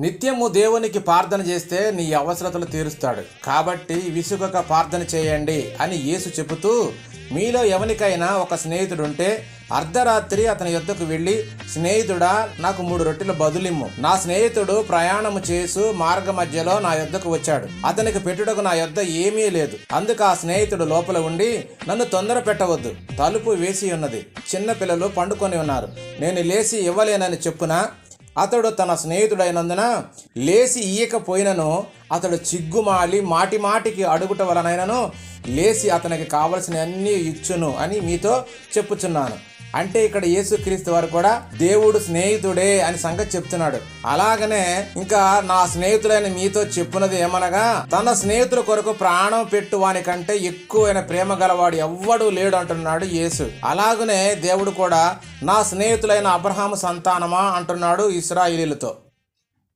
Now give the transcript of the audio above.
నిత్యము దేవునికి ప్రార్థన చేస్తే నీ అవసరతలు తీరుస్తాడు. కాబట్టి విసుగక ప్రార్థన చేయండి అని యేసు చెబుతూ, మీలో ఎవరికైనా ఒక స్నేహితుడుంటే అర్ధరాత్రి అతని యొద్దకు వెళ్ళి, స్నేహితుడా, నాకు 3 రొట్టెల బదులిమ్ము. నా స్నేహితుడు ప్రయాణము చేసు మార్గ మధ్యలో నా యొద్దకు వచ్చాడు. అతనికి పెట్టుటకు నా యొద్ద ఏమీ లేదు. అందుకు ఆ స్నేహితుడు లోపల ఉండి, నన్ను తొందర పెట్టవద్దు, తలుపు వేసి ఉన్నది, చిన్న పిల్లలు పండుకొని ఉన్నారు, నేను లేచి ఇవ్వలేనని చెప్పునా? అతడు తన స్నేహితుడైనందున లేచి ఇయ్యకపోయినను అతడు చిగ్గుమాలి మాటికి అడుగుట వలనైనను లేచి అతనికి కావలసిన అన్ని ఇచ్చును అని మీతో చెప్పుచున్నాను. అంటే ఇక్కడ యేసుక్రీస్తు వారు కూడా దేవుడు స్నేహితుడే అని సంగతి చెప్తున్నాడు. అలాగనే ఇంకా నా స్నేహితుడైన మీతో చెప్పున్నది ఏమనగా, తన స్నేహితుల కొరకు ప్రాణం పెట్టు వాని కంటే ఎక్కువైన ప్రేమ గలవాడు ఎవ్వడూ లేడు అంటున్నాడు యేసు. అలాగనే దేవుడు కూడా నా స్నేహితులైన అబ్రహాము సంతానమా అంటున్నాడు ఇశ్రాయేలీయులతో.